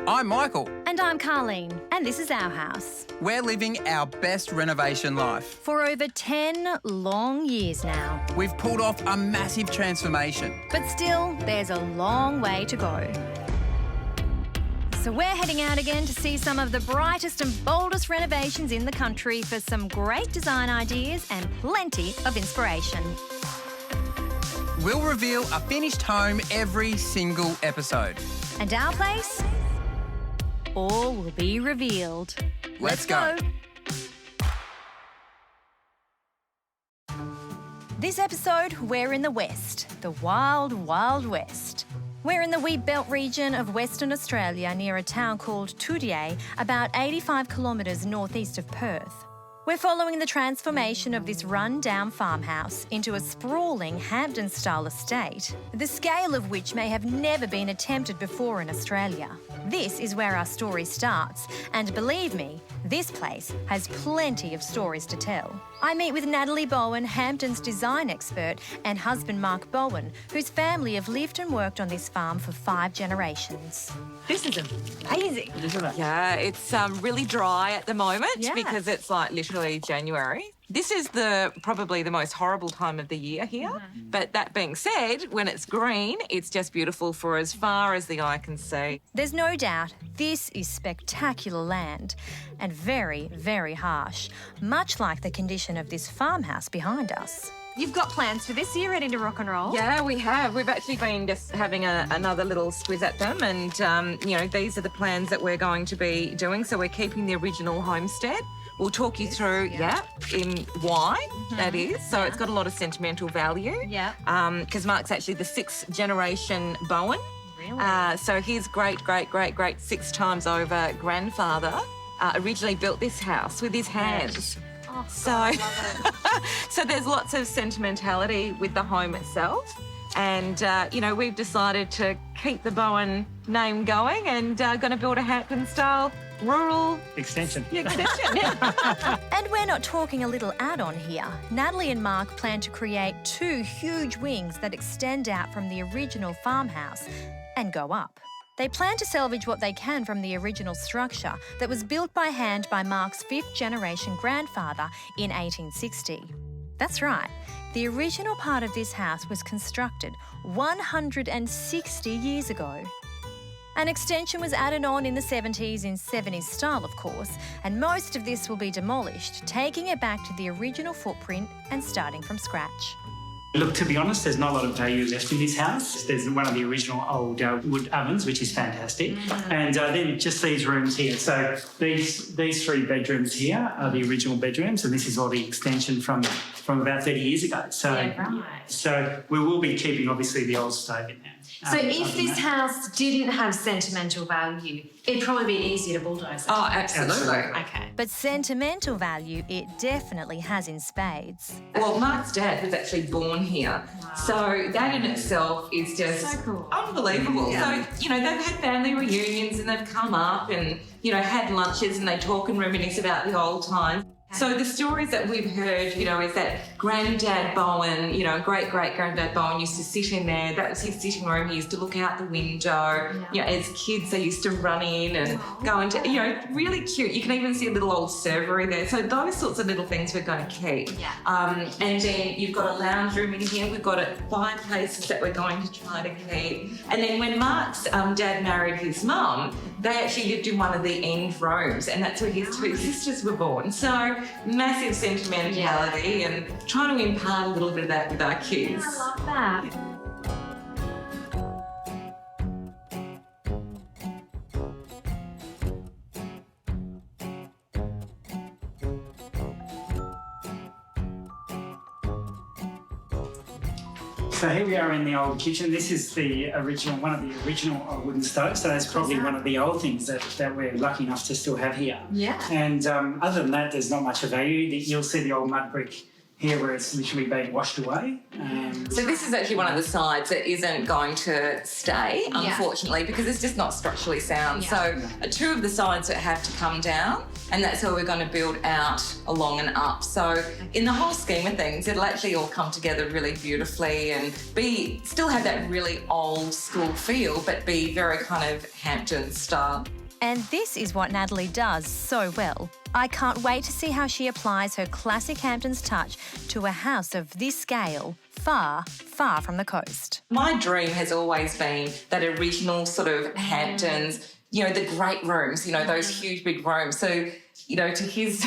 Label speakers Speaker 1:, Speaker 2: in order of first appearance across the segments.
Speaker 1: I'm Michael.
Speaker 2: And I'm Carleen, and this is our house.
Speaker 1: We're living our best renovation life.
Speaker 2: For over 10 long years now.
Speaker 1: We've pulled off a massive transformation.
Speaker 2: But still, there's a long way to go. So we're heading out again to see some of the brightest and boldest renovations in the country for some great design ideas and plenty of inspiration.
Speaker 1: We'll reveal a finished home every single episode.
Speaker 2: And our place? All will be revealed.
Speaker 1: Let's go.
Speaker 2: This episode, we're in the West, the wild, wild West. We're in the wheat belt region of Western Australia near a town called Toodyay, about 85 kilometres northeast of Perth. We're following the transformation of this run-down farmhouse into a sprawling Hamptons-style estate, the scale of which may have never been attempted before in Australia. This is where our story starts, and believe me, this place has plenty of stories to tell. I meet with Natalie Bowen, Hamptons design expert, and husband Mark Bowen, whose family have lived and worked on this farm for 5 generations.
Speaker 3: This is amazing, isn't it?
Speaker 4: Yeah, it's really dry at the moment because it's like literally January. This is probably the most horrible time of the year here. Mm-hmm. But that being said, when it's green, it's just beautiful for as far as the eye can see.
Speaker 2: There's no doubt this is spectacular land and very, very harsh, much like the condition of this farmhouse behind us.
Speaker 3: You've got plans for this? Are you ready to rock and roll?
Speaker 4: Yeah, we have. We've actually been just having another little squiz at them and, these are the plans that we're going to be doing. So we're keeping the original homestead. We'll talk you through, in why that is. So it's got a lot of sentimental value.
Speaker 3: Yeah.
Speaker 4: Because Mark's actually the 6th generation Bowen.
Speaker 3: Really?
Speaker 4: So his great 6 times over grandfather originally built this house with his hands.
Speaker 3: Oh,
Speaker 4: so,
Speaker 3: God, I love it.
Speaker 4: so there's lots of sentimentality with the home itself. And, we've decided to keep the Bowen name going and going to build a Hampton-style rural
Speaker 5: extension.
Speaker 2: And we're not talking a little add-on here. Natalie and Mark plan to create 2 huge wings that extend out from the original farmhouse and go up. They plan to salvage what they can from the original structure that was built by hand by Mark's 5th generation grandfather in 1860. That's right, the original part of this house was constructed 160 years ago. An extension was added on in the 70s in 70s style, of course, and most of this will be demolished, taking it back to the original footprint and starting from scratch.
Speaker 5: Look, to be honest, there's not a lot of value left in this house. There's one of the original old wood ovens, which is fantastic. Mm-hmm. And then just these rooms here. So these 3 bedrooms here are the original bedrooms, and this is all the extension from about 30 years ago. So we will be keeping, obviously, the old stove in there.
Speaker 3: So if this house didn't have sentimental value, it'd probably be easier to bulldoze it.
Speaker 4: Oh, absolutely.
Speaker 3: Okay.
Speaker 2: But sentimental value it definitely has in spades.
Speaker 4: Well, Mark's dad was actually born here. Wow. So that in itself is just
Speaker 3: so cool.
Speaker 4: Unbelievable.
Speaker 3: Yeah.
Speaker 4: So, they've had family reunions and they've come up and, had lunches and they talk and reminisce about the old times. So the stories that we've heard, is that Granddad Bowen, great-great-granddad Bowen used to sit in there. That was his sitting room. He used to look out the window.
Speaker 3: Yeah.
Speaker 4: As kids, they used to run in and go into, really cute. You can even see a little old servery there. So those sorts of little things we're going to keep.
Speaker 3: Yeah.
Speaker 4: And then you've got a lounge room in here. We've got 5 places that we're going to try to keep. And then when Mark's dad married his mum, they actually lived in one of the end rooms, and that's where his 2 sisters were born. So massive sentimentality and trying to impart a little bit of that with our kids.
Speaker 3: I love that.
Speaker 5: So here we are in the old kitchen. This is one of the original wooden stoves. So that's probably one of the old things that we're lucky enough to still have here.
Speaker 3: Yeah.
Speaker 5: And other than that, there's not much of value. You'll see the old mud brick here where it's literally being washed away.
Speaker 4: So this is actually one of the sides that isn't going to stay, unfortunately, because it's just not structurally sound. So two of the sides that have to come down, and that's how we're going to build out along and up. So in the whole scheme of things, it'll actually all come together really beautifully and still have that really old school feel, but be very kind of Hamptons style.
Speaker 2: And this is what Natalie does so well. I can't wait to see how she applies her classic Hamptons touch to a house of this scale, far, far from the coast.
Speaker 4: My dream has always been that original sort of Hamptons, you know, the great rooms, you know, those huge big rooms. So, you know, to his,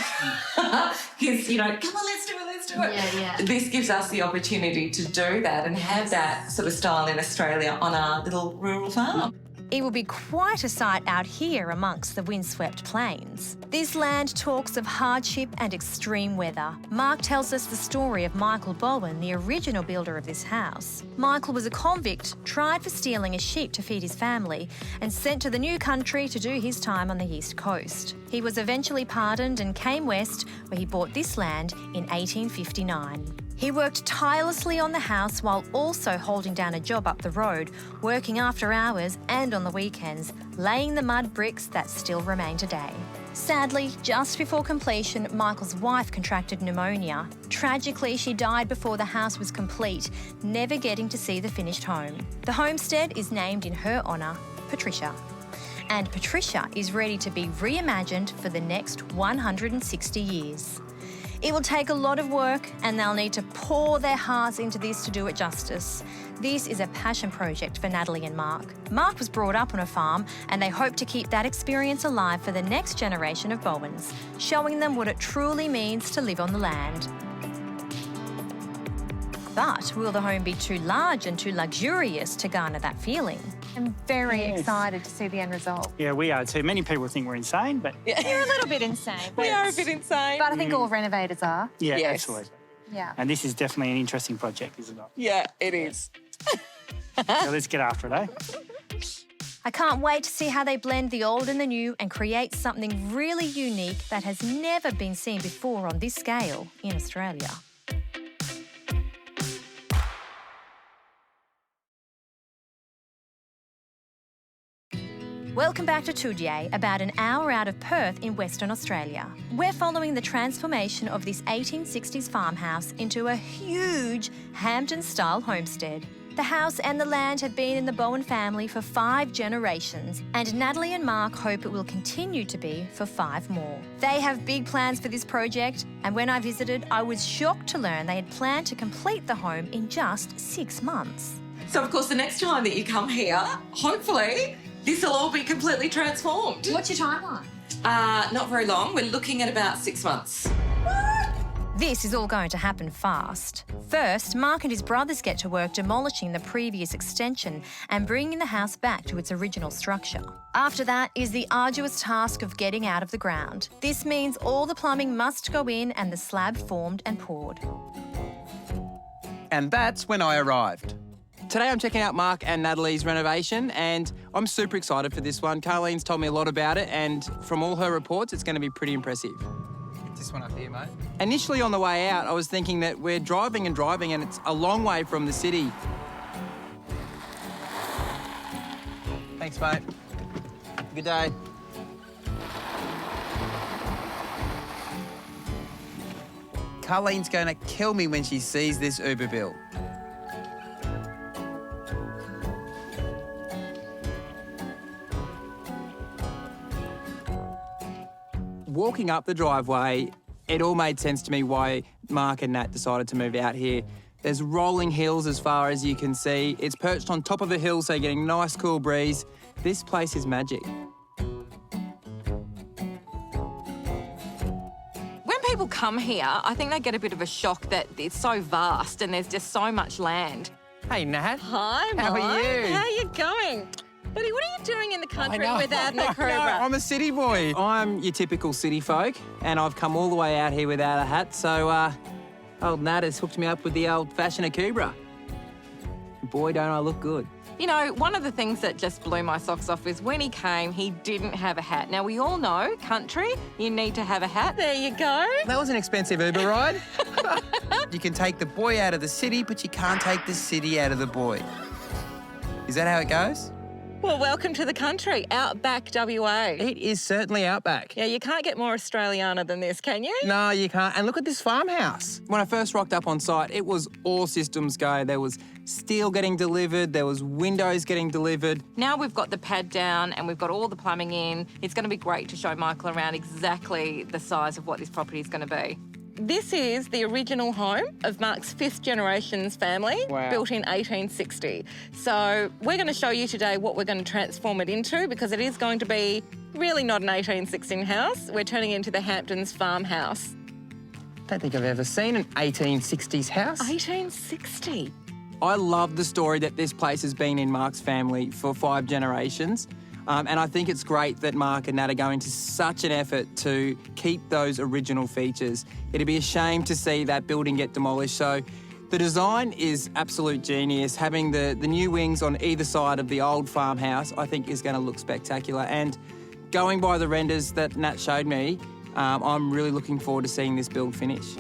Speaker 4: you know, come on, let's do it.
Speaker 3: Yeah.
Speaker 4: This gives us the opportunity to do that and have that sort of style in Australia on our little rural farm.
Speaker 2: It will be quite a sight out here amongst the windswept plains. This land talks of hardship and extreme weather. Mark tells us the story of Michael Bowen, the original builder of this house. Michael was a convict, tried for stealing a sheep to feed his family, and sent to the new country to do his time on the east coast. He was eventually pardoned and came west, where he bought this land in 1859. He worked tirelessly on the house while also holding down a job up the road, working after hours and on the weekends, laying the mud bricks that still remain today. Sadly, just before completion, Michael's wife contracted pneumonia. Tragically, she died before the house was complete, never getting to see the finished home. The homestead is named in her honour, Patricia. And Patricia is ready to be reimagined for the next 160 years. It will take a lot of work and they'll need to pour their hearts into this to do it justice. This is a passion project for Natalie and Mark. Mark was brought up on a farm and they hope to keep that experience alive for the next generation of Bowens, showing them what it truly means to live on the land. But will the home be too large and too luxurious to garner that feeling?
Speaker 6: I'm very excited to see the end result.
Speaker 5: Yeah, we are too. Many people think we're insane, but...
Speaker 6: You're a little bit insane.
Speaker 4: We are a bit insane.
Speaker 6: But I think all renovators are.
Speaker 5: Yeah,
Speaker 4: Yes.
Speaker 5: absolutely.
Speaker 6: Yeah.
Speaker 5: And this is definitely an interesting project, isn't it?
Speaker 4: Yeah, it is.
Speaker 5: So let's get after it, eh?
Speaker 2: I can't wait to see how they blend the old and the new and create something really unique that has never been seen before on this scale in Australia. Welcome back to Toodyay, about an hour out of Perth in Western Australia. We're following the transformation of this 1860s farmhouse into a huge Hampton-style homestead. The house and the land have been in the Bowen family for 5 generations, and Natalie and Mark hope it will continue to be for 5 more. They have big plans for this project, and when I visited, I was shocked to learn they had planned to complete the home in just 6 months.
Speaker 4: So, of course, the next time that you come here, hopefully, this will all be completely transformed.
Speaker 3: What's your timeline?
Speaker 4: Not very long. We're looking at about 6 months.
Speaker 2: This is all going to happen fast. First, Mark and his brothers get to work demolishing the previous extension and bringing the house back to its original structure. After that is the arduous task of getting out of the ground. This means all the plumbing must go in and the slab formed and poured.
Speaker 1: And that's when I arrived. Today I'm checking out Mark and Natalie's renovation and I'm super excited for this one. Carlene's told me a lot about it and from all her reports, it's going to be pretty impressive. Get this one up here, mate. Initially on the way out, I was thinking that we're driving and it's a long way from the city. Thanks, mate. Good day. Carlene's going to kill me when she sees this Uber bill. Walking up the driveway, it all made sense to me why Mark and Nat decided to move out here. There's rolling hills as far as you can see. It's perched on top of a hill, so you're getting a nice cool breeze. This place is magic.
Speaker 7: When people come here, I think they get a bit of a shock that it's so vast and there's just so much land.
Speaker 1: Hey, Nat.
Speaker 7: Hi,
Speaker 1: How are
Speaker 7: Mike.
Speaker 1: you?
Speaker 7: How are you going? Buddy, what are you doing in the country without
Speaker 1: I
Speaker 7: a
Speaker 1: know,
Speaker 7: Cobra?
Speaker 1: I'm a city boy. I'm your typical city folk, and I've come all the way out here without a hat, so old Nat has hooked me up with the old-fashioned Cobra. Boy, don't I look good.
Speaker 7: You know, one of the things that just blew my socks off is when he came, he didn't have a hat. Now, we all know, country, you need to have a hat. There you go.
Speaker 1: That was an expensive Uber ride. You can take the boy out of the city, but you can't take the city out of the boy. Is that how it goes?
Speaker 7: Well, welcome to the country, Outback WA.
Speaker 1: It is certainly outback.
Speaker 7: Yeah, you can't get more Australiana than this, can you?
Speaker 1: No, you can't. And look at this farmhouse. When I first rocked up on site, it was all systems go. There was steel getting delivered, there was windows getting delivered.
Speaker 7: Now we've got the pad down and we've got all the plumbing in. It's going to be great to show Michael around exactly the size of what this property is going to be. This is the original home of Mark's fifth generation's family, built in 1860. So we're going to show you today what we're going to transform it into, because it is going to be really not an 1816 house. We're turning it into the Hamptons Farmhouse.
Speaker 1: Don't think I've ever seen an 1860s house.
Speaker 7: 1860?
Speaker 1: I love the story that this place has been in Mark's family for 5 generations. And I think it's great that Mark and Nat are going to such an effort to keep those original features. It'd be a shame to see that building get demolished. So the design is absolute genius. Having the new wings on either side of the old farmhouse, I think is going to look spectacular. And going by the renders that Nat showed me, I'm really looking forward to seeing this build finish.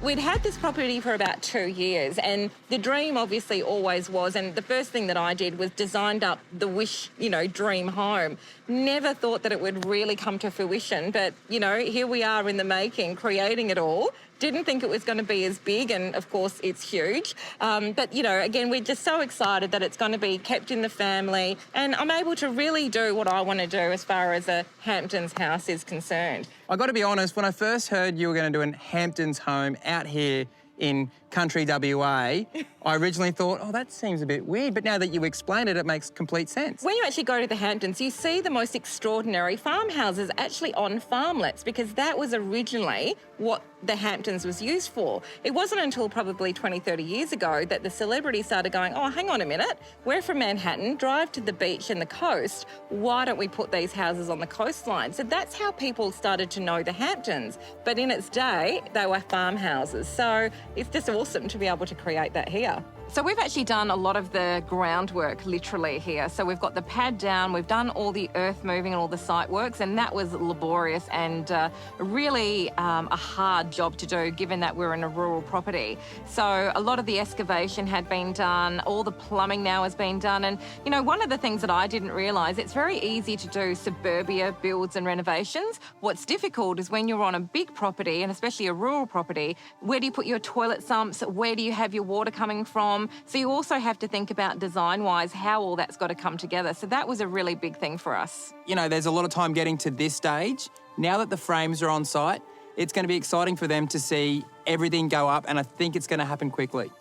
Speaker 7: We'd had this property for about 2 years, and the dream obviously always was, and the first thing that I did was designed up the wish, dream home. Never thought that it would really come to fruition, but, here we are in the making, creating it all. Didn't think it was going to be as big, and of course it's huge. But, again, we're just so excited that it's going to be kept in the family, and I'm able to really do what I want to do as far as a Hamptons house is concerned.
Speaker 1: I got to be honest, when I first heard you were going to do a Hamptons home out here in country WA, I originally thought, oh, that seems a bit weird, but now that you explained it, it makes complete sense.
Speaker 7: When you actually go to the Hamptons, you see the most extraordinary farmhouses actually on farmlets, because that was originally what the Hamptons was used for. It wasn't until probably 20, 30 years ago that the celebrities started going, oh, hang on a minute, we're from Manhattan, drive to the beach and the coast, why don't we put these houses on the coastline? So that's how people started to know the Hamptons. But in its day, they were farmhouses. So it's just awesome to be able to create that here. So we've actually done a lot of the groundwork literally here. So we've got the pad down, we've done all the earth moving and all the site works, and that was laborious and really a hard job to do, given that we're in a rural property. So a lot of the excavation had been done, all the plumbing now has been done. And, one of the things that I didn't realise, it's very easy to do suburbia builds and renovations. What's difficult is when you're on a big property, and especially a rural property, where do you put your toilet sumps? Where do you have your water coming from? So you also have to think about design-wise how all that's got to come together. So that was a really big thing for us.
Speaker 1: There's a lot of time getting to this stage. Now that the frames are on site, it's going to be exciting for them to see everything go up, and I think it's going to happen quickly.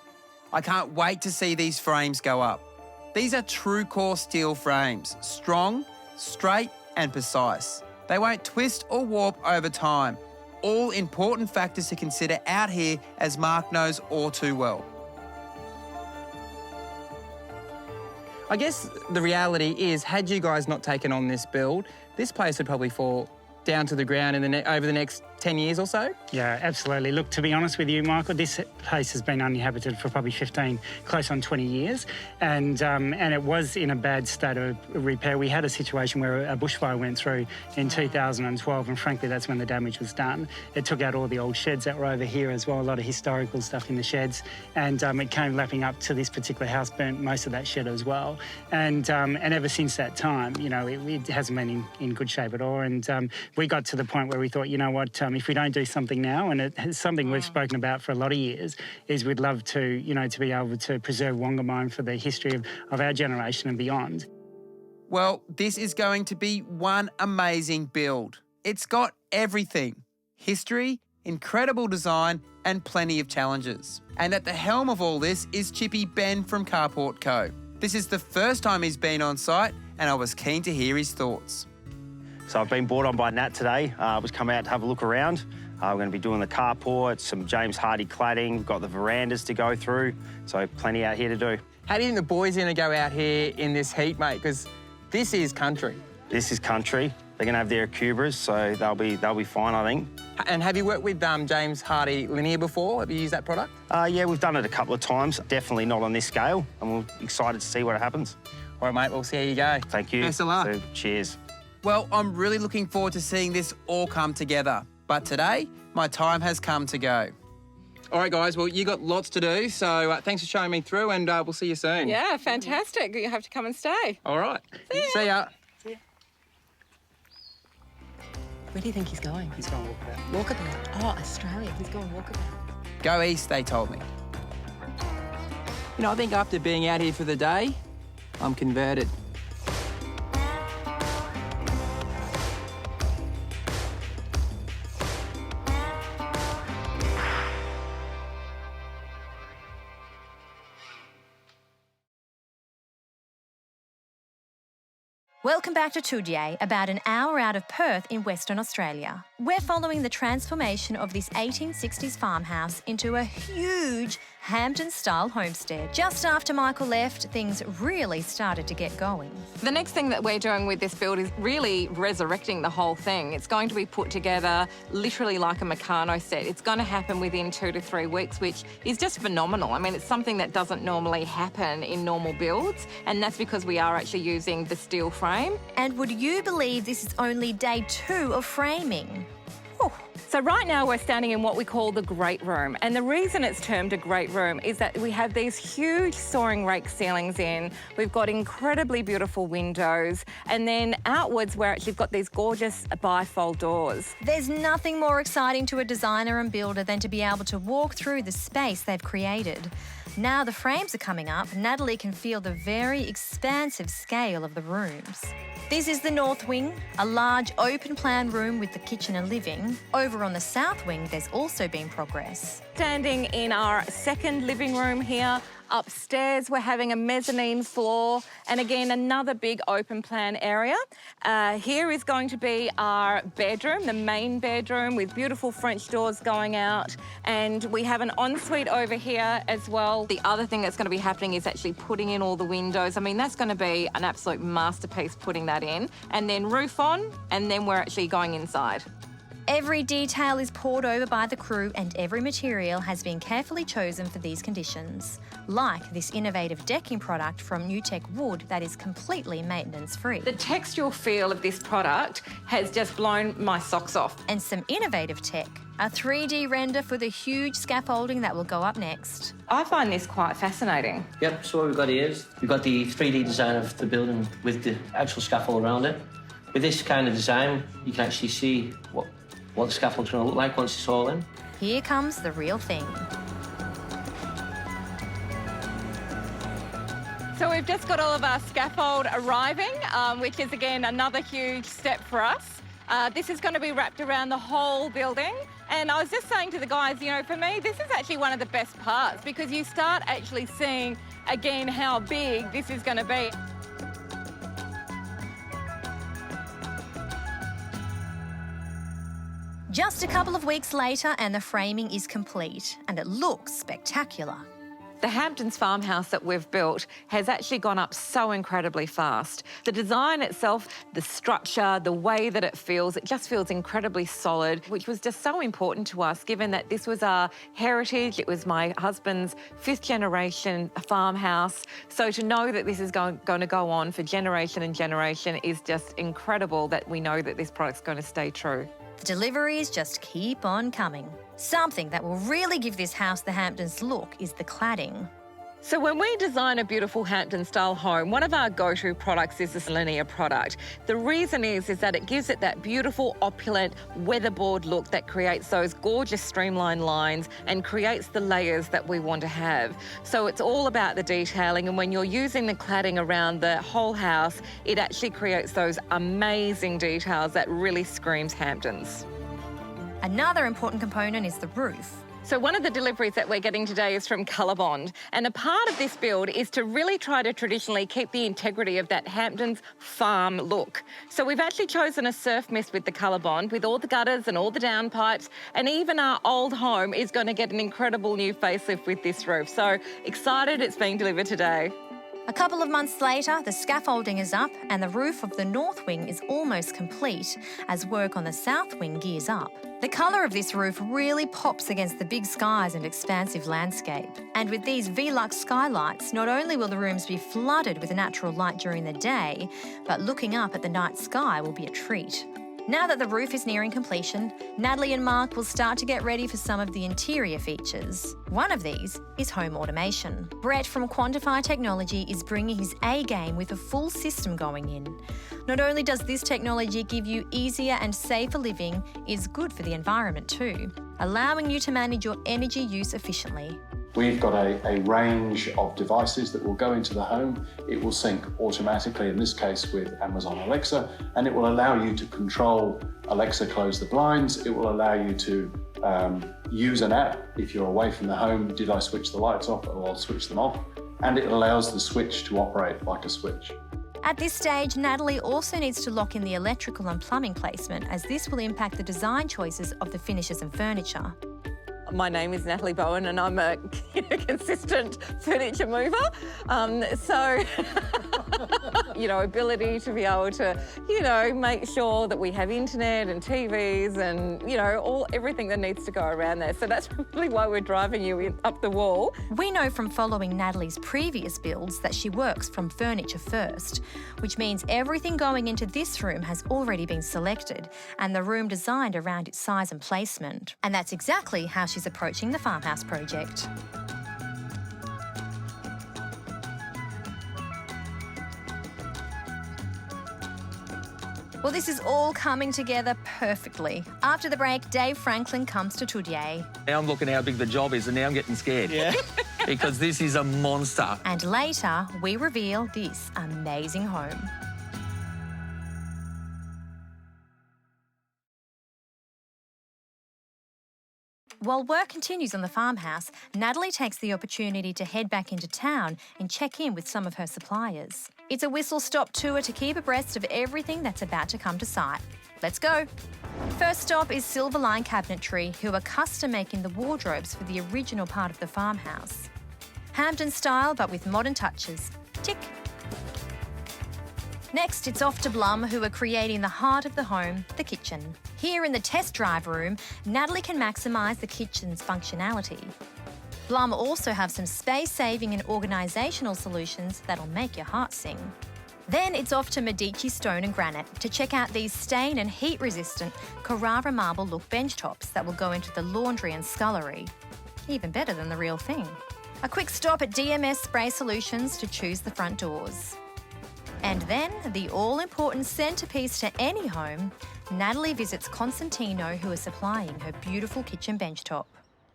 Speaker 1: I can't wait to see these frames go up. These are true core steel frames, strong, straight and precise. They won't twist or warp over time. All important factors to consider out here, as Mark knows all too well. I guess the reality is, had you guys not taken on this build, this place would probably fall down to the ground in over the next 10 years or so?
Speaker 5: Yeah, absolutely. Look, to be honest with you, Michael, this place has been uninhabited for probably 15, close on 20 years, and it was in a bad state of repair. We had a situation where a bushfire went through in 2012, and frankly, that's when the damage was done. It took out all the old sheds that were over here as well, a lot of historical stuff in the sheds, and it came lapping up to this particular house, burnt most of that shed as well. And ever since that time, it hasn't been in good shape at all, and we got to the point where we thought, you know what, if we don't do something now, and it's something we've spoken about for a lot of years, is we'd love to, to be able to preserve Wongamine for the history of our generation and beyond.
Speaker 1: Well, this is going to be one amazing build. It's got everything: history, incredible design, and plenty of challenges. And at the helm of all this is Chippy Ben from Carport Co. This is the first time he's been on site, and I was keen to hear his thoughts.
Speaker 8: So I've been brought on by Nat today. Was come out to have a look around. We're going to be doing the carport, some James Hardie cladding. We've got the verandas to go through, so plenty out here to do.
Speaker 1: How do you think the boys are going to go out here in this heat, mate? Because this is country.
Speaker 8: This is country. They're going to have their cubras, so they'll be fine, I think.
Speaker 1: And have you worked with James Hardy linear before? Have you used that product?
Speaker 8: Yeah, we've done it a couple of times. Definitely not on this scale, and we're excited to see what happens.
Speaker 1: All right, mate, we'll see how you go.
Speaker 8: Thank you.
Speaker 1: Best of luck.
Speaker 8: So, cheers.
Speaker 1: Well, I'm really looking forward to seeing this all come together. But today, my time has come to go. All right, guys, well, you got lots to do, so thanks for showing me through, and we'll see you soon.
Speaker 7: Yeah, fantastic. You have to come and stay.
Speaker 1: All right. See ya.
Speaker 7: Where do you think he's going?
Speaker 5: He's going to walk about.
Speaker 7: Walkabout. Oh, Australia. He's going walkabout.
Speaker 1: Go east, they told me. You know, I think after being out here for the day, I'm converted.
Speaker 2: Welcome back to Toodyay, about an hour out of Perth in Western Australia. We're following the transformation of this 1860s farmhouse into a huge Hampton-style homestead. Just after Michael left, things really started to get going.
Speaker 7: The next thing that we're doing with this build is really resurrecting the whole thing. It's going to be put together literally like a Meccano set. It's going to happen within 2 to 3 weeks, which is just phenomenal. I mean, it's something that doesn't normally happen in normal builds, and that's because we are actually using the steel frame.
Speaker 2: And would you believe this is only day 2 of framing? Whew.
Speaker 7: So right now we're standing in what we call the great room, and the reason it's termed a great room is that we have these huge soaring rake ceilings in, we've got incredibly beautiful windows, and then outwards we're actually got these gorgeous bifold doors.
Speaker 2: There's nothing more exciting to a designer and builder than to be able to walk through the space they've created. Now the frames are coming up, Natalie can feel the very expansive scale of the rooms. This is the north wing, a large open-plan room with the kitchen and living. Over on the south wing, there's also been progress.
Speaker 7: Standing in our second living room here. Upstairs, we're having a mezzanine floor, and again, another big open plan area. Here is going to be our bedroom, the main bedroom with beautiful French doors going out, and we have an ensuite over here as well. The other thing that's going to be happening is actually putting in all the windows. I mean, that's going to be an absolute masterpiece putting that in, and then roof on, and then we're actually going inside.
Speaker 2: Every detail is poured over by the crew and every material has been carefully chosen for these conditions, like this innovative decking product from New Tech Wood that is completely maintenance-free.
Speaker 7: The textural feel of this product has just blown my socks off.
Speaker 2: And some innovative tech, a 3D render for the huge scaffolding that will go up next.
Speaker 7: I find this quite fascinating.
Speaker 9: Yep, so what we've got here is we've got the 3D design of the building with the actual scaffold around it. With this kind of design, you can actually see what the scaffold's going to look like once it's all in.
Speaker 2: Here comes the real thing.
Speaker 7: So we've just got all of our scaffold arriving, which is again another huge step for us. This is going to be wrapped around the whole building. And I was just saying to the guys, you know, for me, this is actually one of the best parts because you start actually seeing again how big this is going to be.
Speaker 2: Just a couple of weeks later and the framing is complete and it looks spectacular.
Speaker 7: The Hamptons farmhouse that we've built has actually gone up so incredibly fast. The design itself, the structure, the way that it just feels incredibly solid, which was just so important to us given that this was our heritage. It was my husband's 5th generation farmhouse. So to know that this is going to go on for generation and generation is just incredible that we know that this product's going to stay true.
Speaker 2: The deliveries just keep on coming. Something that will really give this house the Hamptons look is the cladding.
Speaker 7: So when we design a beautiful Hampton-style home, one of our go-to products is this linear product. The reason is that it gives it that beautiful, opulent, weatherboard look that creates those gorgeous streamlined lines and creates the layers that we want to have. So it's all about the detailing, and when you're using the cladding around the whole house, it actually creates those amazing details that really screams Hamptons.
Speaker 2: Another important component is the roof.
Speaker 7: So one of the deliveries that we're getting today is from Colorbond, and a part of this build is to really try to traditionally keep the integrity of that Hamptons farm look. So we've actually chosen a surf mist with the Colorbond, with all the gutters and all the downpipes, and even our old home is going to get an incredible new facelift with this roof. So excited it's being delivered today.
Speaker 2: A couple of months later, the scaffolding is up and the roof of the north wing is almost complete as work on the south wing gears up. The colour of this roof really pops against the big skies and expansive landscape. And with these Velux skylights, not only will the rooms be flooded with natural light during the day, but looking up at the night sky will be a treat. Now that the roof is nearing completion, Natalie and Mark will start to get ready for some of the interior features. One of these is home automation. Brett from Quantify Technology is bringing his A game with a full system going in. Not only does this technology give you easier and safer living, it's good for the environment too, allowing you to manage your energy use efficiently.
Speaker 10: We've got a range of devices that will go into the home. It will sync automatically, in this case with Amazon Alexa, and it will allow you to control Alexa close the blinds. It will allow you to use an app. If you're away from the home, did I switch the lights off, or I'll switch them off? And it allows the switch to operate like a switch.
Speaker 2: At this stage, Natalie also needs to lock in the electrical and plumbing placement, as this will impact the design choices of the finishes and furniture.
Speaker 7: My name is Natalie Bowen and I'm a consistent furniture mover. Ability to be able to, make sure that we have internet and TVs and, everything that needs to go around there. So that's really why we're driving you up the wall.
Speaker 2: We know from following Natalie's previous builds that she works from furniture first, which means everything going into this room has already been selected and the room designed around its size and placement. And that's exactly how she's approaching the Farmhouse project. Well, this is all coming together perfectly. After the break, Dave Franklin comes to Toodyay.
Speaker 11: Now I'm looking how big the job is and now I'm getting scared. Yeah. Because this is a monster.
Speaker 2: And later, we reveal this amazing home. While work continues on the farmhouse, Natalie takes the opportunity to head back into town and check in with some of her suppliers. It's a whistle-stop tour to keep abreast of everything that's about to come to site. Let's go. First stop is Silverline Cabinetry, who are custom-making the wardrobes for the original part of the farmhouse. Hampton style, but with modern touches. Tick. Next, it's off to Blum, who are creating the heart of the home, the kitchen. Here in the test drive room, Natalie can maximise the kitchen's functionality. Blum also have some space-saving and organisational solutions that'll make your heart sing. Then it's off to Medici Stone and Granite to check out these stain and heat-resistant Carrara marble look bench tops that will go into the laundry and scullery. Even better than the real thing. A quick stop at DMS Spray Solutions to choose the front doors. And then, the all-important centrepiece to any home, Natalie visits Constantino, who is supplying her beautiful kitchen bench top.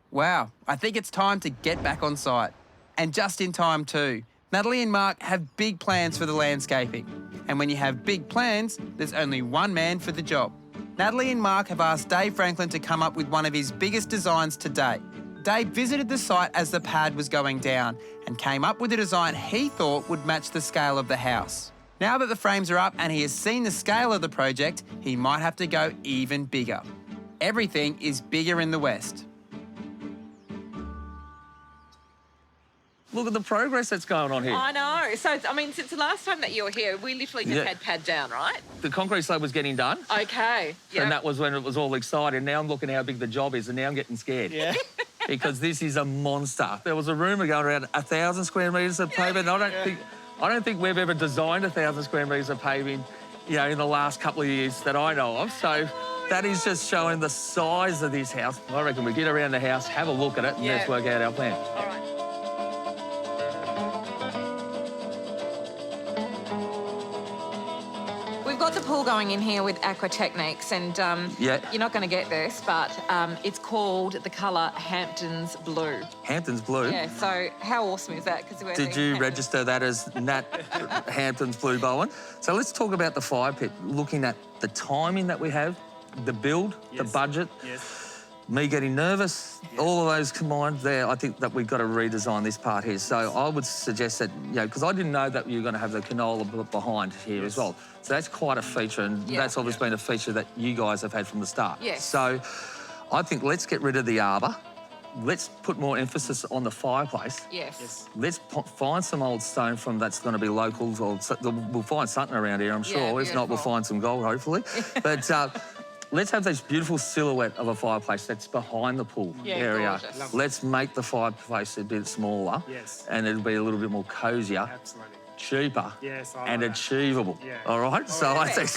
Speaker 1: Wow, I think it's time to get back on site. And just in time too. Natalie and Mark have big plans for the landscaping. And when you have big plans, there's only one man for the job. Natalie and Mark have asked Dave Franklin to come up with one of his biggest designs to date. Dave visited the site as the pad was going down and came up with a design he thought would match the scale of the house. Now that the frames are up and he has seen the scale of the project, he might have to go even bigger. Everything is bigger in the West.
Speaker 11: Look at the progress that's going on here.
Speaker 7: I know. So, since the last time that you were here, we literally just had pad down, right?
Speaker 11: The concrete slab was getting done.
Speaker 7: Okay. Yep.
Speaker 11: And that was when it was all exciting. Now I'm looking how big the job is and now I'm getting scared. Yeah. Because this is a monster. There was a rumour going around 1,000 square metres of pavement. I don't think we've ever designed 1,000 square metres of paving, in the last couple of years that I know of. So that is just showing the size of this house. I reckon we get around the house, have a look at it, and let's work out our plan.
Speaker 7: All right. We've got the pool going in here with Aqua Techniques, and you're not going to get this, but it's called the colour Hamptons Blue.
Speaker 11: Hamptons Blue?
Speaker 7: Yeah, so how awesome is that?
Speaker 11: Did you register that as Nat Hamptons Blue Bowen? So let's talk about the fire pit, looking at the timing that we have, the build, the budget. Yes. Me getting nervous, all of those combined there, I think that we've got to redesign this part here. So I would suggest that, because I didn't know that you were going to have the canola behind here as well. So that's quite a feature, and that's obviously been a feature that you guys have had from the start.
Speaker 7: Yes.
Speaker 11: So I think let's get rid of the arbour. let's put more emphasis on the fireplace.
Speaker 7: Yes.
Speaker 11: Let's find some old stone from that's going to be locals, or we'll find something around here, I'm sure. If not, we'll find some gold, hopefully. But let's have this beautiful silhouette of a fireplace that's behind the pool area.
Speaker 7: Gorgeous.
Speaker 11: Let's make the fireplace a bit smaller, and it'll be a little bit more cosier. Cheaper and achievable. All right. So I think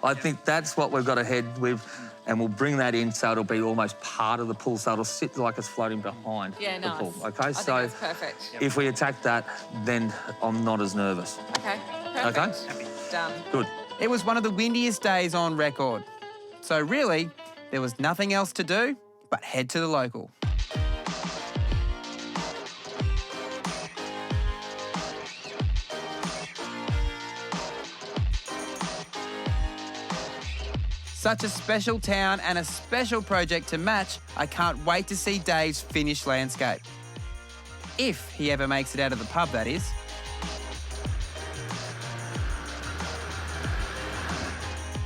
Speaker 11: I think that's what we've got to head with, and we'll bring that in so it'll be almost part of the pool, so it'll sit like it's floating behind the pool. Okay.
Speaker 7: I think that's perfect.
Speaker 11: If we attack that, then I'm not as nervous.
Speaker 7: Okay. Perfect.
Speaker 11: Okay.
Speaker 7: Done.
Speaker 11: Good.
Speaker 1: It was one of the windiest days on record. So really, there was nothing else to do but head to the local. Such a special town and a special project to match. I can't wait to see Dave's finished landscape. If he ever makes it out of the pub, that is.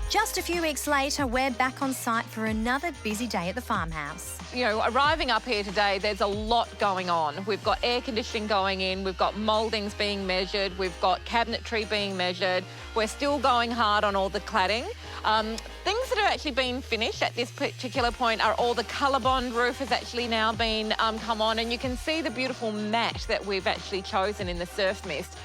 Speaker 2: Just a few weeks later, we're back on site for another busy day at the farmhouse.
Speaker 7: You know, arriving up here today, there's a lot going on. We've got air conditioning going in, we've got mouldings being measured, we've got cabinetry being measured. We're still going hard on all the cladding. Things that have actually been finished at this particular point are all the ColourBond roof has actually now been come on, and you can see the beautiful matte that we've actually chosen in the surf mist.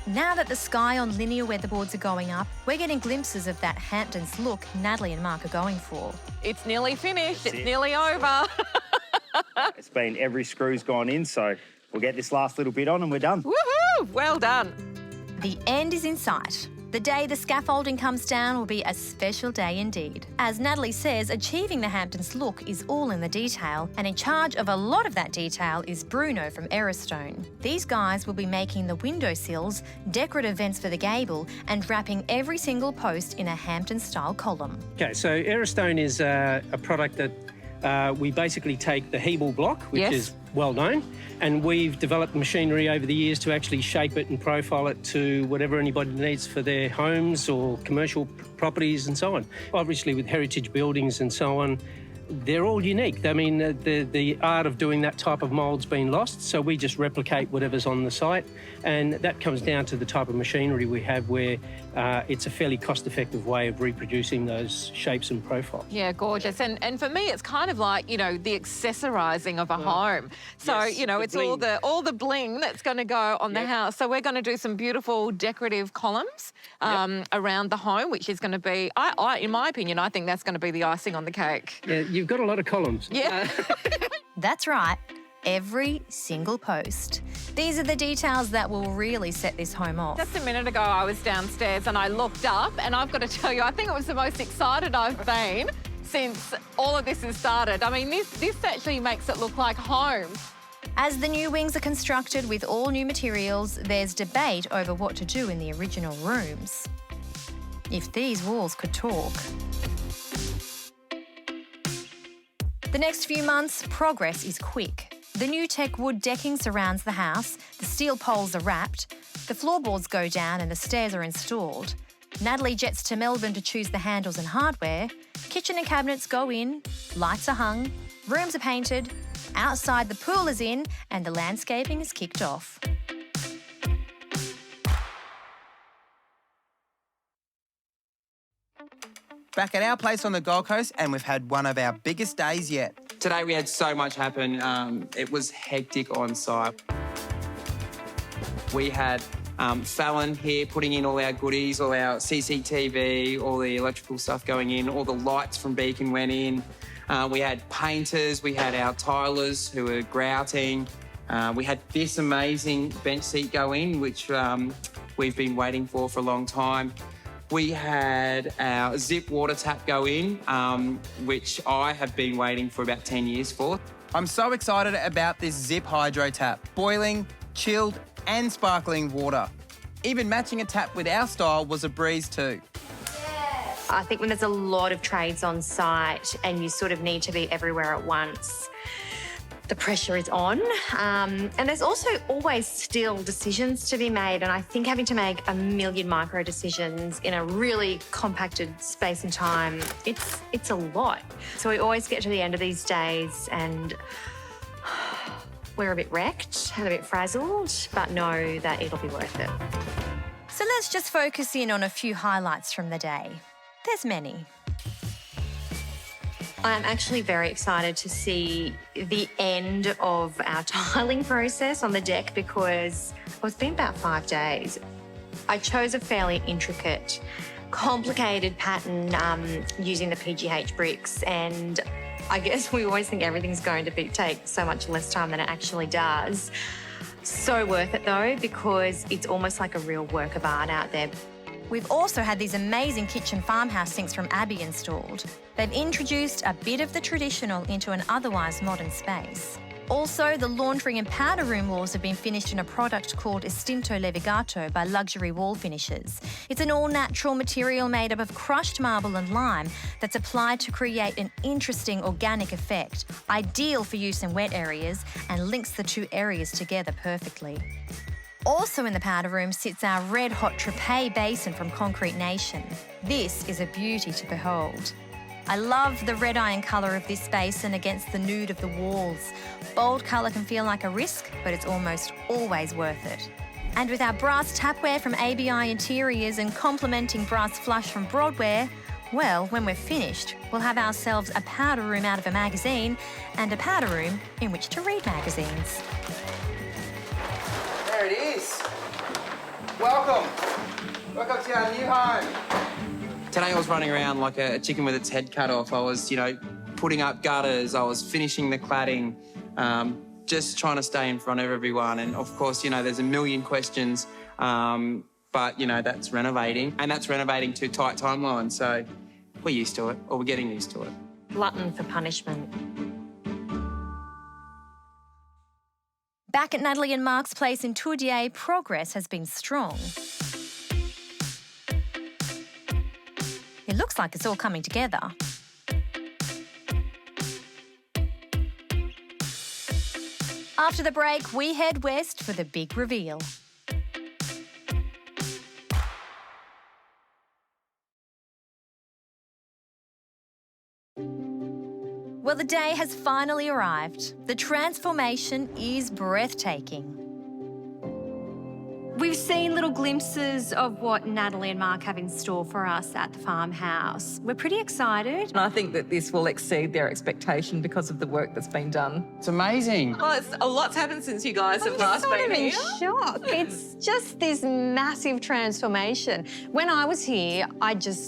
Speaker 2: Now that the sky on linear weatherboards are going up, we're getting glimpses of that Hamptons look Natalie and Mark are going for.
Speaker 7: It's nearly finished, it's nearly over.
Speaker 8: It's been every screw's gone in, so we'll get this last little bit on and we're done.
Speaker 7: Woohoo! Well done.
Speaker 2: The end is in sight. The day the scaffolding comes down will be a special day indeed. As Natalie says, achieving the Hamptons look is all in the detail, and in charge of a lot of that detail is Bruno from Aerostone. These guys will be making the windowsills, decorative vents for the gable, and wrapping every single post in a Hampton-style column.
Speaker 12: Okay, so Aerostone is a product that we basically take the Hebel block, which is well known, and we've developed machinery over the years to actually shape it and profile it to whatever anybody needs for their homes or commercial properties and so on. Obviously, with heritage buildings and so on, they're all unique. I mean, the art of doing that type of mould's been lost, so we just replicate whatever's on the site, and that comes down to the type of machinery we have, where it's a fairly cost-effective way of reproducing those shapes and profiles.
Speaker 7: Yeah, gorgeous. And for me, it's kind of like, you know, the accessorising of a home. So, you know, it's all the bling that's going to go on the house. So we're going to do some beautiful decorative columns around the home, which is going to be, in my opinion, I think that's going to be the icing on the cake.
Speaker 12: Yeah, you've got a lot of columns.
Speaker 7: Yeah.
Speaker 2: That's right. Every single post. These are the details that will really set this home off.
Speaker 7: Just a minute ago, I was downstairs and I looked up, and I've got to tell you, I think it was the most excited I've been since all of this has started. I mean, this actually makes it look like home.
Speaker 2: As the new wings are constructed with all new materials, there's debate over what to do in the original rooms. If these walls could talk. The next few months, progress is quick. The new tech wood decking surrounds the house, the steel poles are wrapped, the floorboards go down and the stairs are installed. Natalie jets to Melbourne to choose the handles and hardware. Kitchen and cabinets go in, lights are hung, rooms are painted, outside the pool is in, and the landscaping is kicked off.
Speaker 1: Back at our place on the Gold Coast, and we've had one of our biggest days yet. Today we had so much happen. It was hectic on site. We had Fallon here putting in all our goodies, all our CCTV, all the electrical stuff going in, all the lights from Beacon went in. We had painters, we had our tilers who were grouting. We had this amazing bench seat go in, which we've been waiting for a long time. We had our zip water tap go in, which I have been waiting for about 10 years for. I'm so excited about this zip hydro tap. Boiling, chilled and sparkling water. Even matching a tap with our style was a breeze too.
Speaker 3: I think when there's a lot of trades on site and you sort of need to be everywhere at once, the pressure is on. And there's also always still decisions to be made. And I think having to make a million micro decisions in a really compacted space and time, it's a lot. So we always get to the end of these days and we're a bit wrecked and a bit frazzled, but know that it'll be worth it.
Speaker 2: So let's just focus in on a few highlights from the day. There's many.
Speaker 3: I'm actually very excited to see the end of our tiling process on the deck because it's been about 5 days. I chose a fairly intricate, complicated pattern using the PGH bricks, and I guess we always think everything's going to take so much less time than it actually does. So worth it though, because it's almost like a real work of art out there.
Speaker 2: We've also had these amazing kitchen farmhouse sinks from Abby installed. They've introduced a bit of the traditional into an otherwise modern space. Also, the laundry and powder room walls have been finished in a product called Istinto Levigato by Luxury Wall Finishes. It's an all-natural material made up of crushed marble and lime that's applied to create an interesting organic effect, ideal for use in wet areas and links the two areas together perfectly. Also in the powder room sits our red-hot Toodyay basin from Concrete Nation. This is a beauty to behold. I love the red iron colour of this basin against the nude of the walls. Bold colour can feel like a risk, but it's almost always worth it. And with our brass tapware from ABI Interiors and complementing brass flush from Broadware, well, when we're finished, we'll have ourselves a powder room out of a magazine and a powder room in which to read magazines.
Speaker 1: There it is. Welcome. Welcome to our new home. Today I was running around like a chicken with its head cut off. I was, putting up gutters. I was finishing the cladding, just trying to stay in front of everyone. And of course, there's a million questions, but, that's renovating. And that's renovating to tight timelines. So we're used to it, or we're getting used to it.
Speaker 3: Glutton for punishment.
Speaker 2: Back at Natalie and Mark's place in Toodyay, progress has been strong. It looks like it's all coming together. After the break, we head west for the big reveal. Well, the day has finally arrived. The transformation is breathtaking.
Speaker 3: We've seen little glimpses of what Natalie and Mark have in store for us at the farmhouse. We're pretty excited.
Speaker 7: And I think that this will exceed their expectation because of the work that's been done.
Speaker 1: It's amazing.
Speaker 7: Well, a lot's happened since you guys have last been here.
Speaker 6: I'm shocked. It's just this massive transformation. When I was here,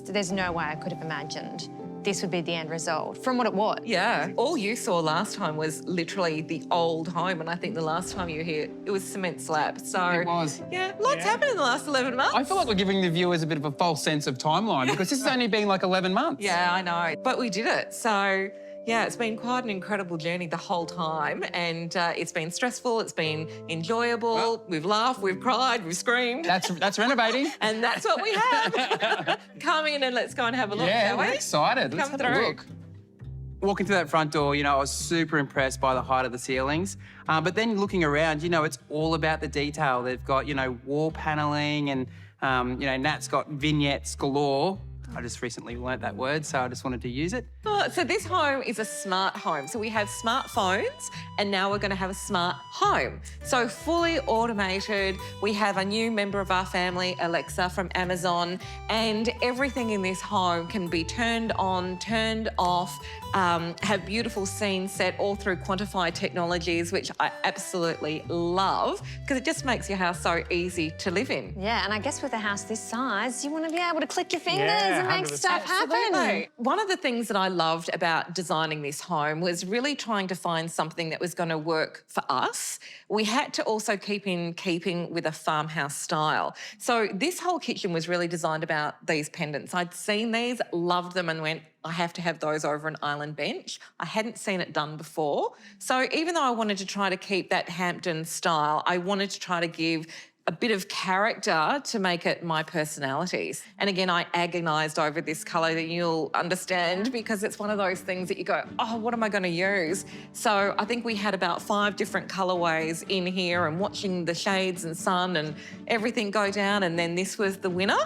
Speaker 6: there's no way I could have imagined this would be the end result from what it was.
Speaker 7: Yeah. All you saw last time was literally the old home, and I think the last time you were here, it was cement slab. So
Speaker 1: It was.
Speaker 7: Yeah, lots happened in the last 11 months.
Speaker 1: I feel like we're giving the viewers a bit of a false sense of timeline because this has only been like 11 months.
Speaker 7: Yeah, I know. But we did it. So, yeah, it's been quite an incredible journey the whole time. And it's been stressful. It's been enjoyable.
Speaker 1: Well,
Speaker 7: we've laughed, we've cried, we've screamed.
Speaker 1: That's renovating.
Speaker 7: And that's what we have. Come in and let's go and have a look, shall we?
Speaker 1: We're excited. Let's have a look. Walking through that front door, I was super impressed by the height of the ceilings. But then looking around, it's all about the detail. They've got, wall panelling and, Nat's got vignettes galore. I just recently learnt that word, so I just wanted to use it.
Speaker 7: So this home is a smart home. So we have smartphones and now we're going to have a smart home. So fully automated. We have a new member of our family, Alexa from Amazon, and everything in this home can be turned on, turned off, have beautiful scenes set all through quantified technologies, which I absolutely love because it just makes your house so easy to live in.
Speaker 6: Yeah, and I guess with a house this size, you want to be able to click your fingers and make
Speaker 12: 100%.
Speaker 6: stuff happen.
Speaker 7: Absolutely. One of the things that I loved about designing this home was really trying to find something that was going to work for us. We had to also keep in keeping with a farmhouse style. So this whole kitchen was really designed about these pendants. I'd seen these, loved them and went, I have to have those over an island bench. I hadn't seen it done before. So even though I wanted to try to keep that Hampton style, I wanted to try to give a bit of character to make it my personalities. And again, I agonised over this colour that you'll understand because it's one of those things that you go, oh, what am I going to use? So I think we had about 5 different colourways in here and watching the shades and sun and everything go down, and then this was the winner.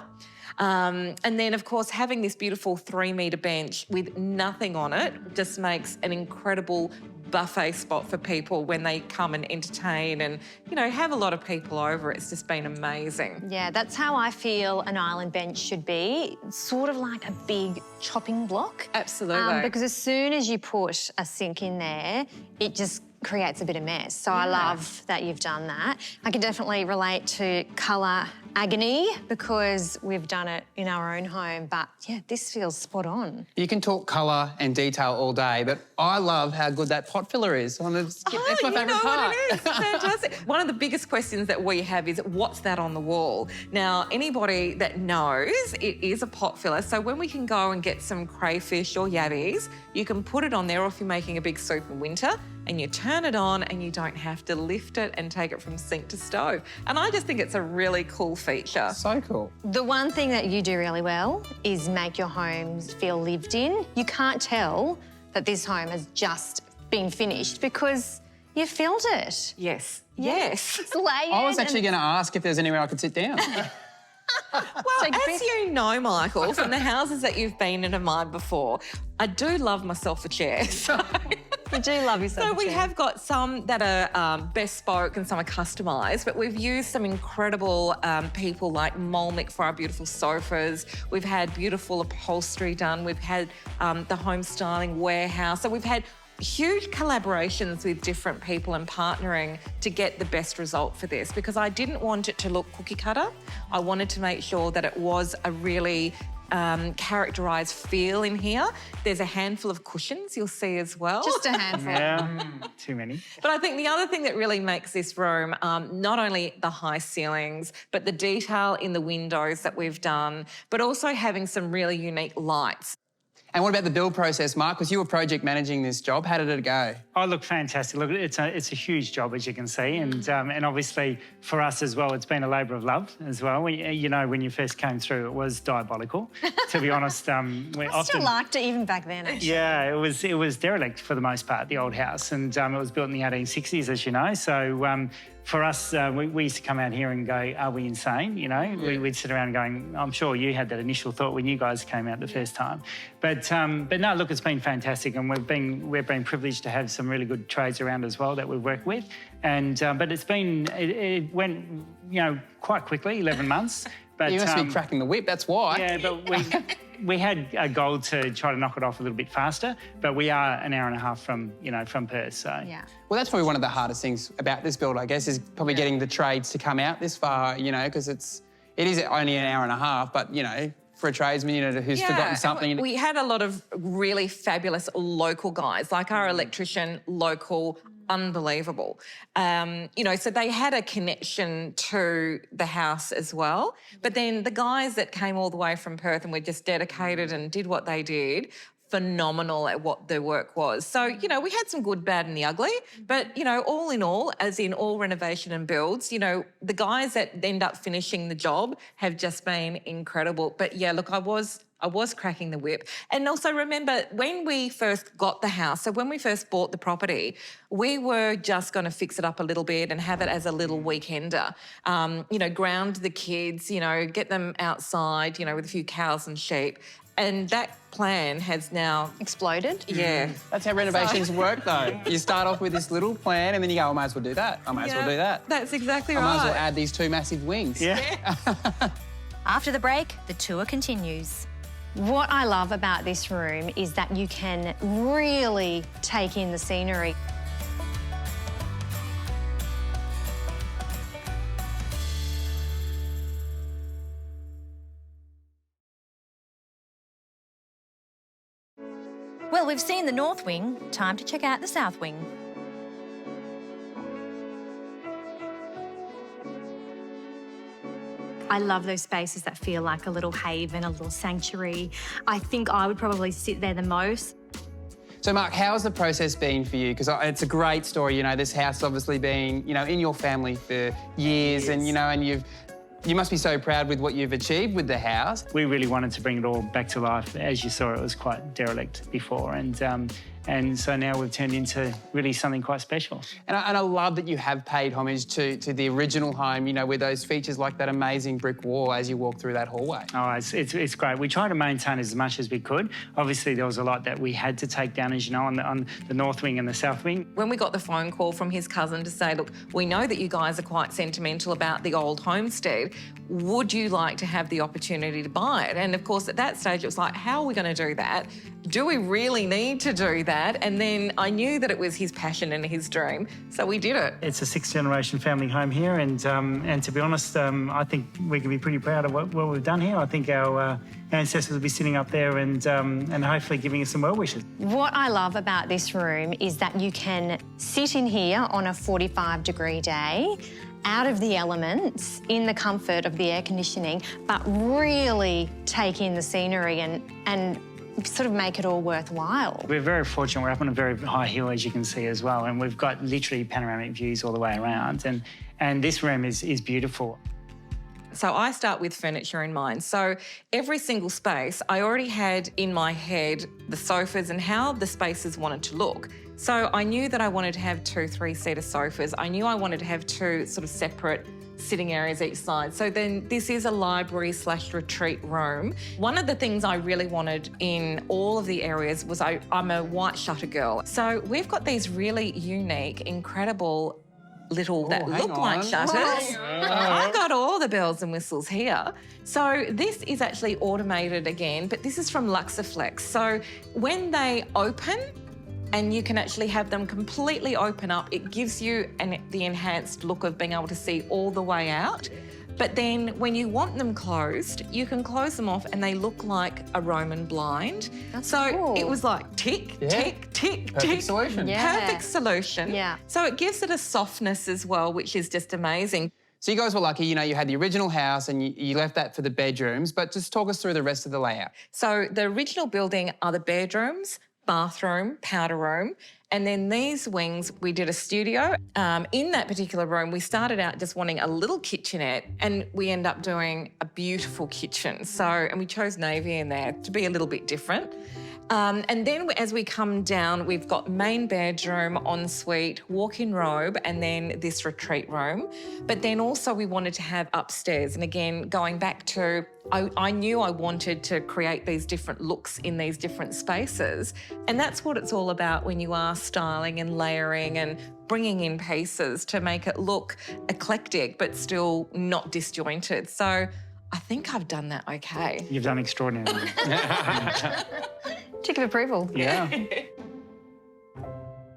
Speaker 7: And then, of course, having this beautiful 3-metre bench with nothing on it just makes an incredible buffet spot for people when they come and entertain and, you know, have a lot of people over. It's just been amazing.
Speaker 6: Yeah, that's how I feel an island bench should be. Sort of like a big chopping block.
Speaker 7: Absolutely.
Speaker 6: Because as soon as you put a sink in there, it just creates a bit of mess. So I love that you've done that. I can definitely relate to colour agony because we've done it in our own home, but yeah, this feels spot on.
Speaker 1: You can talk colour and detail all day, but I love how good that pot filler is. That's my favourite part.
Speaker 7: It is fantastic. One of the biggest questions that we have is, what's that on the wall? Now, anybody that knows, it is a pot filler. So when we can go and get some crayfish or yabbies, you can put it on there, or if you're making a big soup in winter, and you turn it on and you don't have to lift it and take it from sink to stove. And I just think it's a really cool feature.
Speaker 1: So cool.
Speaker 6: The one thing that you do really well is make your homes feel lived in. You can't tell that this home has just been finished because you filled it.
Speaker 7: Yes.
Speaker 6: Yes. It's layered.
Speaker 1: I was actually going to ask if there's anywhere I could sit down.
Speaker 7: Well, as you know, Michael, from the houses that you've been in of mine before, I do love myself a chair. So
Speaker 6: you do love yourself.
Speaker 7: So we have got some that are bespoke and some are customised, but we've used some incredible people like Molmick for our beautiful sofas. We've had beautiful upholstery done. We've had the home styling warehouse. So we've had huge collaborations with different people and partnering to get the best result for this, because I didn't want it to look cookie cutter. I wanted to make sure that it was a really characterised feel in here. There's a handful of cushions you'll see as well.
Speaker 6: Just a handful.
Speaker 5: Yeah, too many.
Speaker 7: But I think the other thing that really makes this room, not only the high ceilings, but the detail in the windows that we've done, but also having some really unique lights.
Speaker 1: And what about the build process, Mark? Because you were project managing this job. How did it go?
Speaker 5: Oh, look, fantastic. Look, it's a huge job, as you can see. And obviously for us as well, it's been a labour of love as well. You know, when you first came through, it was diabolical, to be honest.
Speaker 6: I still liked it even back then, actually.
Speaker 5: Yeah, it was derelict for the most part, the old house. And it was built in the 1860s, as you know. So for us, we used to come out here and go, are we insane? You know, we'd sit around going, I'm sure you had that initial thought when you guys came out the first time. But no, look, it's been fantastic, and we've been privileged to have some really good trades around as well that we've worked with. And but it went, you know, quite quickly, 11 months. But
Speaker 1: you must be cracking the whip, that's why.
Speaker 5: Yeah, but we had a goal to try to knock it off a little bit faster, but we are an hour and a half from Perth, so.
Speaker 6: Yeah.
Speaker 1: Well, that's probably one of the hardest things about this build, I guess, is probably getting the trades to come out this far, you know, because it is only an hour and a half, but, you know, for a tradesman, you know, who's forgotten something.
Speaker 7: We had a lot of really fabulous local guys, like our electrician, local, unbelievable. You know, so they had a connection to the house as well. But then the guys that came all the way from Perth and were just dedicated and did what they did, phenomenal at what their work was. So, you know, we had some good, bad and the ugly, but, you know, all in all, as in all renovation and builds, you know, the guys that end up finishing the job have just been incredible. But yeah, look, I was cracking the whip. And also remember, when we first got the house, so when we first bought the property, we were just going to fix it up a little bit and have it as a little weekender. You know, ground the kids, you know, get them outside, you know, with a few cows and sheep. And that plan has now
Speaker 6: exploded.
Speaker 7: Yeah.
Speaker 1: That's how renovations work, though. You start off with this little plan and then you go, I might as well do that. I might as well do that.
Speaker 7: That's exactly right.
Speaker 1: I might as well add these two massive wings.
Speaker 5: Yeah.
Speaker 2: After the break, the tour continues.
Speaker 6: What I love about this room is that you can really take in the scenery.
Speaker 2: Well, we've seen the north wing. Time to check out the south wing. I love those spaces that feel like a little haven, a little sanctuary. I think I would probably sit there the most.
Speaker 1: So, Mark, how's the process been for you? Because it's a great story, you know, this house obviously being, you know, in your family for years and, you know, and you must be so proud with what you've achieved with the house.
Speaker 5: We really wanted to bring it all back to life. As you saw, it was quite derelict before. And And so now we've turned into really something quite special.
Speaker 1: And I love that you have paid homage to the original home, you know, with those features like that amazing brick wall as you walk through that hallway.
Speaker 5: Oh, it's great. We try to maintain as much as we could. Obviously, there was a lot that we had to take down, as you know, on the north wing and the south wing.
Speaker 7: When we got the phone call from his cousin to say, look, we know that you guys are quite sentimental about the old homestead. Would you like to have the opportunity to buy it? And of course, at that stage, it was like, how are we going to do that? Do we really need to do that? And then I knew that it was his passion and his dream, so we did it.
Speaker 5: It's a sixth-generation family home here, and to be honest, I think we can be pretty proud of what we've done here. I think our ancestors will be sitting up there and hopefully giving us some well wishes.
Speaker 6: What I love about this room is that you can sit in here on a 45-degree day, out of the elements, in the comfort of the air conditioning, but really take in the scenery and sort of make it all worthwhile.
Speaker 5: We're very fortunate. We're up on a very high hill, as you can see as well, and we've got literally panoramic views all the way around, and this room is beautiful.
Speaker 7: So I start with furniture in mind. So every single space, I already had in my head the sofas and how the spaces wanted to look. So I knew that I wanted to have 2 3-seater sofas. I knew I wanted to have 2 sort of separate sitting areas each side. So then this is a library/retreat room. One of the things I really wanted in all of the areas was I'm a white shutter girl. So we've got these really unique, incredible little that look like shutters. I've got all the bells and whistles here. So this is actually automated again, but this is from Luxaflex. So when they open, and you can actually have them completely open up, it gives you the enhanced look of being able to see all the way out. But then when you want them closed, you can close them off and they look like a Roman blind.
Speaker 6: That's
Speaker 7: so
Speaker 6: cool.
Speaker 7: It was like tick, tick, tick,
Speaker 1: Perfect
Speaker 7: tick.
Speaker 1: solution.
Speaker 6: Yeah.
Speaker 7: Perfect solution.
Speaker 6: Yeah.
Speaker 7: So it gives it a softness as well, which is just amazing.
Speaker 1: So you guys were lucky, you know, you had the original house and you left that for the bedrooms, but just talk us through the rest of the layout.
Speaker 7: So the original building are the bedrooms, bathroom, powder room, and then these wings, we did a studio. In that particular room, we started out just wanting a little kitchenette, and we end up doing a beautiful kitchen. So, and we chose navy in there to be a little bit different. And then as we come down, we've got main bedroom, ensuite, walk-in robe, and then this retreat room. But then also we wanted to have upstairs. And again, going back to, I knew I wanted to create these different looks in these different spaces. And that's what it's all about when you are styling and layering and bringing in pieces to make it look eclectic, but still not disjointed. So I think I've done that okay.
Speaker 5: You've done extraordinarily.
Speaker 6: Tick of approval.
Speaker 5: Yeah.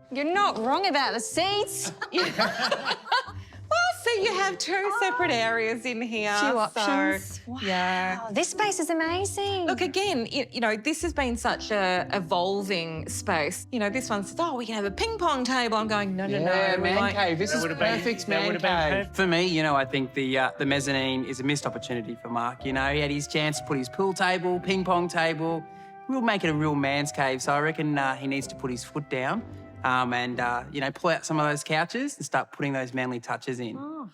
Speaker 6: You're not wrong about the seats.
Speaker 7: Well, so you have 2 separate areas in here.
Speaker 6: Few options.
Speaker 7: So,
Speaker 6: Wow.
Speaker 7: Yeah.
Speaker 6: This space is amazing.
Speaker 7: Look, again, you know, this has been such a evolving space. You know, this one says, oh, we can have a ping pong table. I'm going, no, no, no.
Speaker 1: Man cave. This is
Speaker 5: would've been-
Speaker 1: perfect
Speaker 5: that
Speaker 1: man
Speaker 5: would've been
Speaker 1: cave.
Speaker 5: perfect.
Speaker 1: For me, you know, I think the mezzanine is a missed opportunity for Mark. You know, he had his chance to put his pool table, ping pong table. We'll make it a real man's cave. So I reckon he needs to put his foot down and, you know, pull out some of those couches and start putting those manly touches in.
Speaker 7: Oh.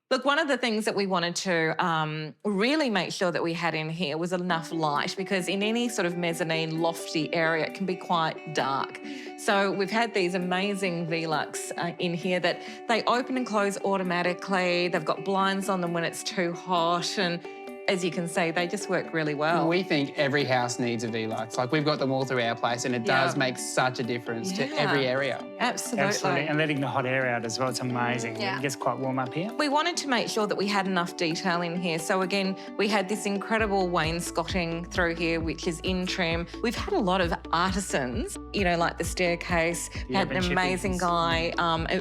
Speaker 7: Look, one of the things that we wanted to really make sure that we had in here was enough light, because in any sort of mezzanine lofty area, it can be quite dark. So we've had these amazing Velux in here that they open and close automatically. They've got blinds on them when it's too hot, and as you can see, they just work really well.
Speaker 1: We think every house needs a Velux. Like, we've got them all through our place, and it does make such a difference to every area.
Speaker 7: Absolutely.
Speaker 5: Absolutely. And letting the hot air out as well, it's amazing.
Speaker 6: Yeah.
Speaker 5: It gets quite warm up here.
Speaker 7: We wanted to make sure that we had enough detail in here. So again, we had this incredible wainscoting through here, which is in trim. We've had a lot of artisans, you know, like the staircase. We had an amazing guy,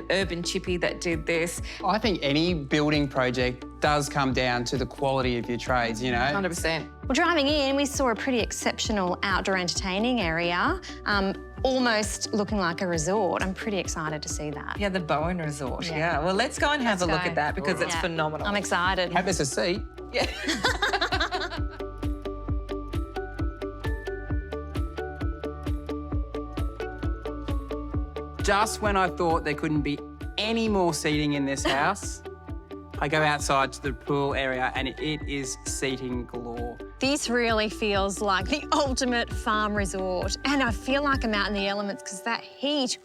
Speaker 7: Urban Chippy, that did this.
Speaker 1: I think any building project does come down to the quality of your trades, you know?
Speaker 7: 100%.
Speaker 6: Well, driving in, we saw a pretty exceptional outdoor entertaining area, almost looking like a resort. I'm pretty excited to see that.
Speaker 7: Yeah, the Bowen Resort. Yeah. Well, let's go and have a look at that, because it's phenomenal.
Speaker 6: I'm excited.
Speaker 1: Have us a seat.
Speaker 7: Yeah.
Speaker 1: Just when I thought there couldn't be any more seating in this house, I go outside to the pool area and it is seating galore.
Speaker 6: This really feels like the ultimate farm resort. And I feel like I'm out in the elements because that heat,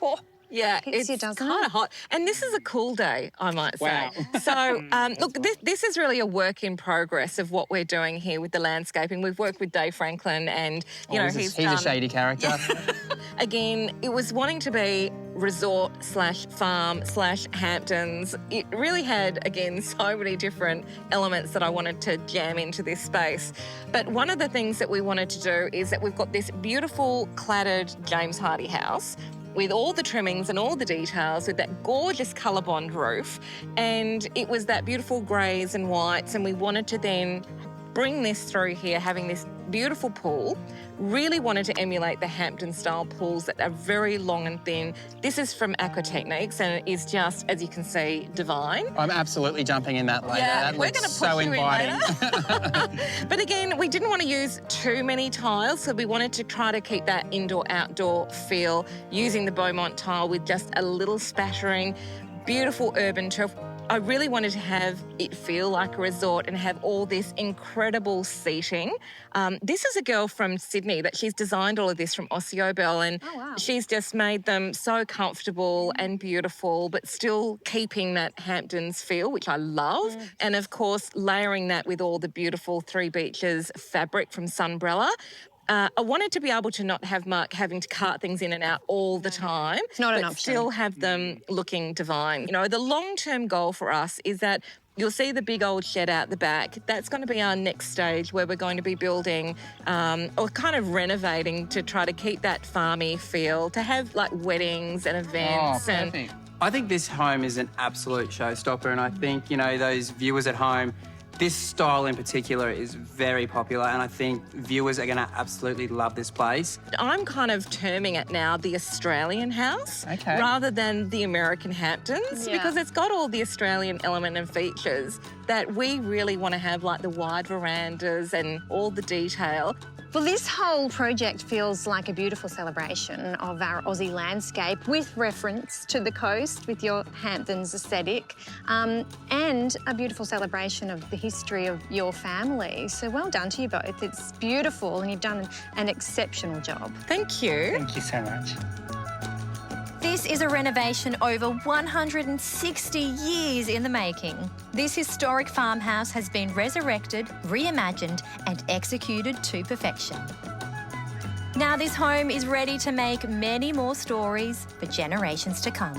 Speaker 7: yeah,
Speaker 6: hits you,
Speaker 7: it's
Speaker 6: doesn't
Speaker 7: kind
Speaker 6: it?
Speaker 7: of hot. And this is a cool day, I might say.
Speaker 12: Wow.
Speaker 7: So, look, this is really a work in progress of what we're doing here with the landscaping. We've worked with Dave Franklin and, you know,
Speaker 1: he's
Speaker 7: done...
Speaker 1: a shady character.
Speaker 7: Again, it was wanting to be resort/farm/Hamptons. It really had, again, so many different elements that I wanted to jam into this space. But one of the things that we wanted to do is that we've got this beautiful cladded James Hardie house with all the trimmings and all the details, with that gorgeous colour bond roof. And it was that beautiful greys and whites, and we wanted to then bring this through here, having this beautiful pool. Really wanted to emulate the Hampton-style pools that are very long and thin. This is from Aqua Techniques, and it is just, as you can see, divine.
Speaker 1: I'm absolutely jumping in that later.
Speaker 7: Yeah,
Speaker 1: that
Speaker 7: we're
Speaker 1: looks
Speaker 7: going to
Speaker 1: so
Speaker 7: push you
Speaker 1: inviting.
Speaker 7: in later. But again, we didn't want to use too many tiles, so we wanted to try to keep that indoor-outdoor feel, using the Beaumont tile with just a little spattering, beautiful urban turf. I really wanted to have it feel like a resort and have all this incredible seating. This is a girl from Sydney that she's designed all of this from Osseo Bell, and she's just made them so comfortable and beautiful, but still keeping that Hamptons feel, which I love. And of course, layering that with all the beautiful Three Beaches fabric from Sunbrella. I wanted to be able to not have Mark having to cart things in and out all the time.
Speaker 6: It's not an
Speaker 7: but
Speaker 6: option.
Speaker 7: still have them looking divine. You know, the long-term goal for us is that you'll see the big old shed out the back. That's going to be our next stage, where we're going to be building or kind of renovating to try to keep that farmy feel, to have like weddings and events.
Speaker 1: Perfect. I think this home is an absolute showstopper, and I think, you know, those viewers at home, this style in particular is very popular, and I think viewers are going to absolutely love this place.
Speaker 7: I'm kind of terming it now the Australian house rather than the American Hamptons, because it's got all the Australian element and features that we really want to have, like the wide verandas and all the detail.
Speaker 6: Well, this whole project feels like a beautiful celebration of our Aussie landscape, with reference to the coast, with your Hamptons aesthetic, and a beautiful celebration of the history of your family. So well done to you both. It's beautiful, and you've done an exceptional job.
Speaker 7: Thank you.
Speaker 5: Thank you so much.
Speaker 2: This is a renovation over 160 years in the making. This historic farmhouse has been resurrected, reimagined, and executed to perfection. Now this home is ready to make many more stories for generations to come.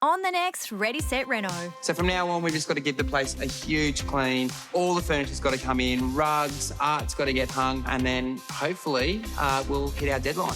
Speaker 2: On the next Ready, Set, Reno.
Speaker 1: So from now on, we've just got to give the place a huge clean. All the furniture's got to come in, rugs, art's got to get hung, and then hopefully we'll hit our deadline.